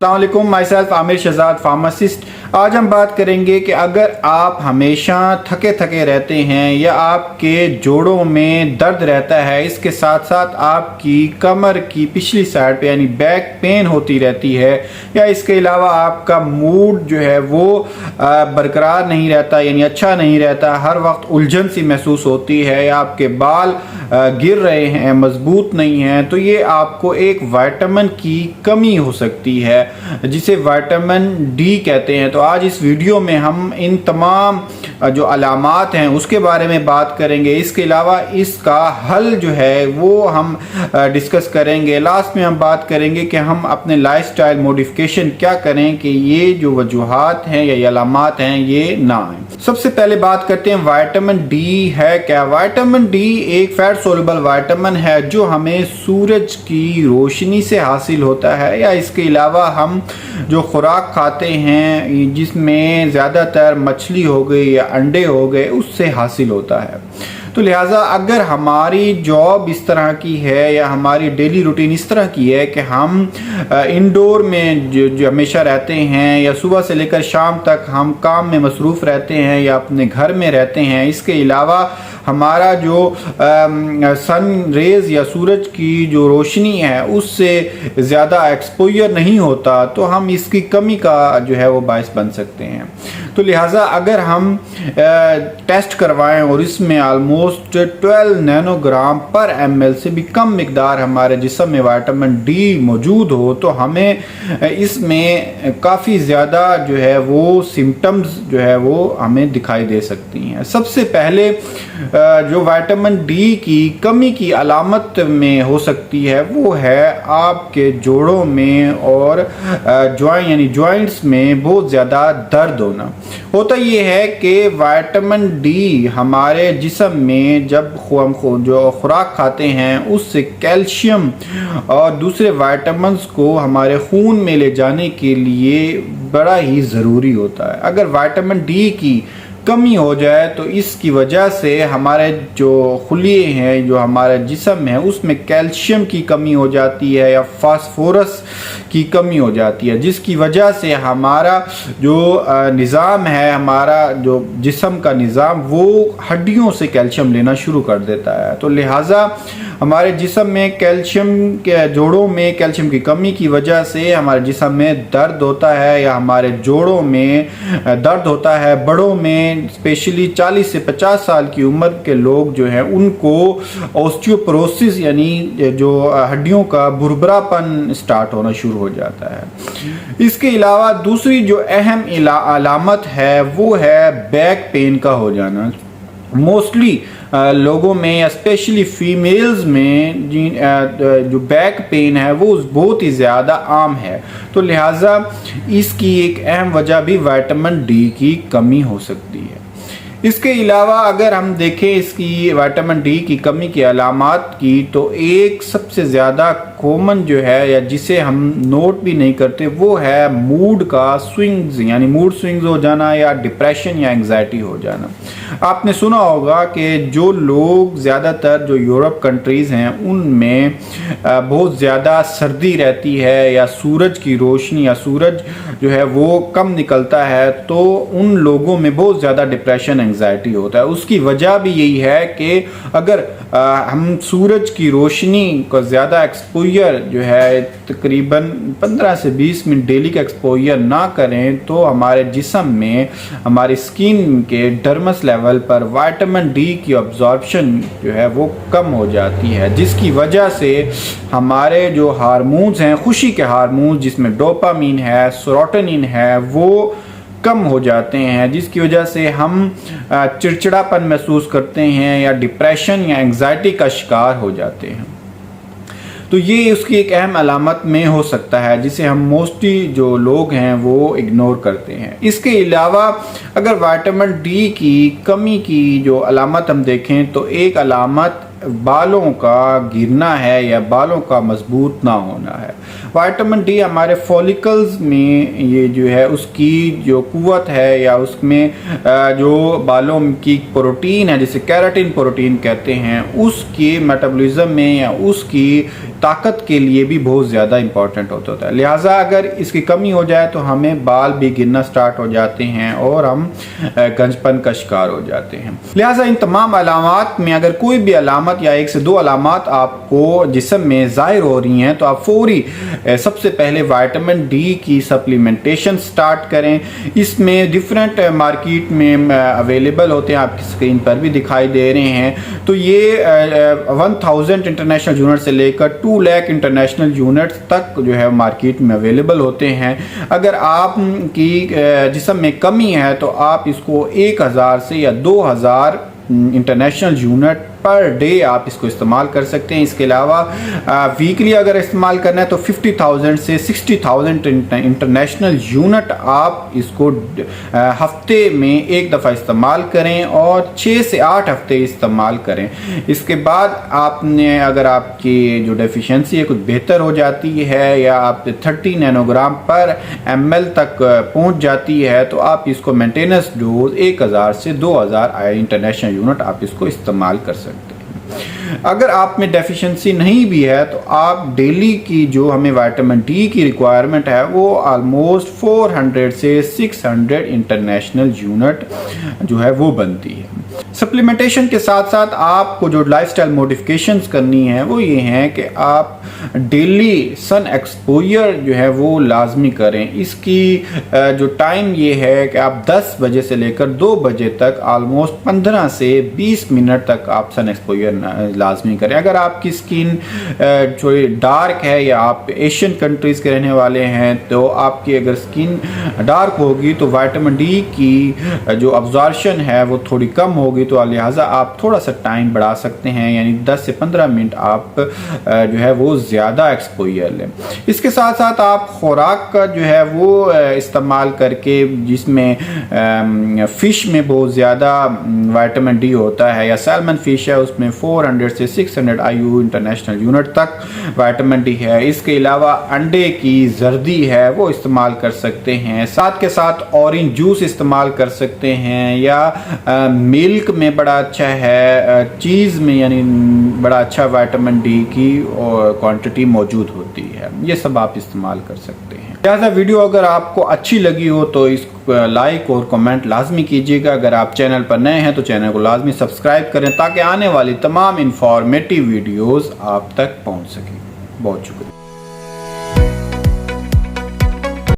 अस्सलाम वालेकुम, myself Aamir Shahzad pharmacist. आज हम बात करेंगे कि अगर आप हमेशा थके थके रहते हैं या आपके जोड़ों में दर्द रहता है, इसके साथ साथ आपकी कमर की पिछली साइड पे यानी बैक पेन होती रहती है, या इसके अलावा आपका मूड जो है वो बरकरार नहीं रहता यानी अच्छा नहीं रहता, हर वक्त उलझन सी महसूस होती है, या आपके बाल गिर रहे हैं, मजबूत नहीं हैं, तो ये आपको एक विटामिन की कमी हो सकती है जिसे विटामिन डी कहते हैं। तो आज इस वीडियो में हम इन तमाम जो अलामात हैं उसके बारे में बात करेंगे। इसके अलावा इसका हल जो है वो हम डिस्कस करेंगे। लास्ट में हम बात करेंगे कि हम अपने लाइफस्टाइल मॉडिफिकेशन क्या करें कि ये जो वजूहात हैं या अलामात हैं ये ना आए। सबसे पहले बात करते हैं विटामिन डी है क्या। विटामिन डी एक फैट सोल्युबल विटामिन है जो हमें सूरज की रोशनी से हासिल होता है, या इसके अलावा हम जो खुराक खाते हैं जिसमें ज़्यादातर मछली हो गई या अंडे हो गए उससे हासिल होता है। तो लिहाजा अगर हमारी जॉब इस तरह की है या हमारी डेली रूटीन इस तरह की है कि हम इंडोर में जो हमेशा रहते हैं या सुबह से लेकर शाम तक हम काम में मसरूफ़ रहते हैं या अपने घर में रहते हैं, इसके अलावा हमारा जो सन रेज़ या सूरज की जो रोशनी है उससे ज़्यादा एक्सपोजर नहीं होता, तो हम इसकी कमी का जो है वो बायस बन सकते हैं। तो लिहाजा अगर हम टेस्ट करवाएं और इसमें ऑलमोस्ट 12 नैनोग्राम पर ml से भी कम मिकदार हमारे जिस्म में विटामिन डी मौजूद हो, तो हमें इसमें काफ़ी ज़्यादा जो है वो सिम्टम्स जो है वो हमें दिखाई दे सकती हैं। सबसे पहले जो विटामिन डी की कमी की अलामत में हो सकती है वो है आपके जोड़ों में और यानी जॉइंट्स में बहुत ज़्यादा दर्द होना। होता ये है कि विटामिन डी हमारे जिस्म में जब हम जो खुराक खाते हैं उससे कैल्शियम और दूसरे विटामिन्स को हमारे खून में ले जाने के लिए बड़ा ही ज़रूरी होता है। अगर विटामिन डी की कमी हो जाए तो इसकी वजह से हमारे जो खुलिए हैं, जो हमारे जिस्म है उसमें कैल्शियम की कमी हो जाती है या फास्फोरस की कमी हो जाती है, जिसकी वजह से हमारा जो निज़ाम है, हमारा जो जिस्म का निज़ाम वो हड्डियों से कैल्शियम लेना शुरू कर देता है। तो लिहाजा हमारे जिस्म में कैल्शियम के जोड़ों में कैल्शियम की कमी की वजह से हमारे जिस्म में दर्द होता है या हमारे जोड़ों में दर्द होता है। बड़ों में स्पेशली 40 से 50 साल की उम्र के लोग जो हैं उनको ऑस्टियोपोरोसिस यानी जो हड्डियों का भुरभुरापन स्टार्ट होना शुरू हो जाता है। इसके अलावा दूसरी जो अहम अलामत है वो है बैक पेन का हो जाना। मोस्टली लोगों में या स्पेशली फीमेल्स में जो बैक पेन है वो बहुत ही ज़्यादा आम है, तो लिहाजा इसकी एक अहम वजह भी विटामिन डी की कमी हो सकती है। इसके अलावा अगर हम देखें इसकी विटामिन डी की कमी की अलामात की, तो एक सबसे ज़्यादा कॉमन जो है या जिसे हम नोट भी नहीं करते वो है मूड का स्विंग्स, यानी मूड स्विंग्स हो जाना या डिप्रेशन या एंग्जाइटी हो जाना। आपने सुना होगा कि जो लोग ज़्यादातर जो यूरोप कंट्रीज़ हैं उनमें बहुत ज़्यादा सर्दी रहती है या सूरज की रोशनी या सूरज जो है वो कम निकलता है, तो उन लोगों में बहुत ज़्यादा डिप्रेशन एंग्जाइटी होता है। उसकी वजह भी यही है कि अगर हम सूरज की रोशनी को ज़्यादा एक्सपोजर जो है तकरीबन 15 से 20 मिनट डेली का एक्सपोजर ना करें, तो हमारे जिस्म में हमारी स्किन के डर्मस लेवल पर विटामिन डी की अब्जॉर्प्शन जो है वो कम हो जाती है, जिसकी वजह से हमारे जो हार्मोन्स हैं, खुशी के हार्मोन्स जिसमें डोपामीन है, सेरोटोनिन है, वो कम हो जाते हैं, जिसकी वजह से हम चिड़चिड़ापन महसूस करते हैं या डिप्रेशन या एंग्जाइटी का शिकार हो जाते हैं। तो ये उसकी एक अहम अलामत में हो सकता है जिसे हम मोस्टली जो लोग हैं वो इग्नोर करते हैं। इसके अलावा अगर विटामिन डी की कमी की जो अलामत हम देखें तो एक अलामत बालों का गिरना है या बालों का मजबूत ना होना है। विटामिन डी हमारे फॉलिकल्स में ये जो है उसकी जो कुव्वत है या उसमें जो बालों की प्रोटीन है जिसे केराटिन प्रोटीन कहते हैं, उसके मेटाबॉलिज्म में या उसकी ताकत के लिए भी बहुत ज़्यादा इंपॉर्टेंट होता है। लिहाजा अगर इसकी कमी हो जाए तो हमें बाल भी गिरना स्टार्ट हो जाते हैं और हम गंजपन का शिकार हो जाते हैं। लिहाजा इन तमाम अलामात में अगर कोई भी अलामत या एक से दो अलामत आपको जिस्म में ज़ाहिर हो रही हैं तो आप फौरी सबसे पहले विटामिन डी की सप्लीमेंटेशन स्टार्ट करें। इसमें डिफरेंट मार्केट में अवेलेबल होते हैं, आपकी स्क्रीन पर भी दिखाई दे रहे हैं। तो ये 1000 इंटरनेशनल यूनिट से लेकर 2 लाख इंटरनेशनल यूनिट्स तक जो है मार्केट में अवेलेबल होते हैं। अगर आपकी जिस्म में कमी है तो आप इसको 1000 से या 2000 इंटरनेशनल यूनिट पर डे आप इसको इस्तेमाल कर सकते हैं। इसके अलावा वीकली अगर इस्तेमाल करना है तो 50,000 से 60,000 इंटरनेशनल यूनिट आप इसको हफ्ते में एक दफ़ा इस्तेमाल करें और 6 से 8 हफ्ते इस्तेमाल करें। इसके बाद आपने अगर आपकी जो डेफिशिएंसी है कुछ बेहतर हो जाती है या आप 30 नैनोग्राम पर ml तक पहुंच जाती है तो आप इसको मेंटेनेंस डोज 1000 से 2000 इंटरनेशनल यूनिट आप इसको इस्तेमाल कर सकते हैं। अगर आप में डेफिशिएंसी नहीं भी है तो आप डेली की जो हमें विटामिन डी की रिक्वायरमेंट है वो ऑलमोस्ट 400 से 600 इंटरनेशनल यूनिट जो है वो बनती है। सप्लीमेंटेशन के साथ साथ आपको जो लाइफस्टाइल मॉडिफिकेशंस करनी है वो ये हैं कि आप डेली सन एक्सपोजर जो है वो लाजमी करें। इसकी जो टाइम ये है कि आप 10 बजे से लेकर 2 बजे तक ऑलमोस्ट 15 से 20 मिनट तक आप सन एक्सपोजर लाजमी करें। अगर आपकी स्किन थोड़ी डार्क है या आप एशियन कंट्रीज़ के रहने वाले हैं तो आपकी अगर स्किन डार्क होगी तो विटामिन डी की जो अब्जॉर्प्शन है वो थोड़ी कम होगी, तो लिहाजा आप थोड़ा सा टाइम बढ़ा सकते हैं, यानी 10 से 15 मिनट आप जो है वो ज़्यादा एक्सपोजर लें। इसके साथ साथ आप खुराक का जो है वो इस्तेमाल करके जिसमें फ़िश में बहुत ज़्यादा विटामिन डी होता है या सैल्मन फ़िश है उसमें 400 से 600 IU इंटरनेशनल यूनिट तक विटामिन डी है। इसके अलावा अंडे की जर्दी है वो इस्तेमाल कर सकते हैं, साथ के साथ ऑरेंज जूस इस्तेमाल कर सकते हैं या मिल्क में बड़ा अच्छा है, चीज़ में यानी बड़ा अच्छा विटामिन डी की क्वांटिटी मौजूद होती है। ये सब आप इस्तेमाल कर सकते हैं। लिहाजा वीडियो अगर आपको अच्छी लगी हो तो इसको लाइक और कमेंट लाजमी कीजिएगा। अगर आप चैनल पर नए हैं तो चैनल को लाजमी सब्सक्राइब करें ताकि आने वाली तमाम इंफॉर्मेटिव वीडियोस आप तक पहुंच सकें। बहुत शुक्रिया।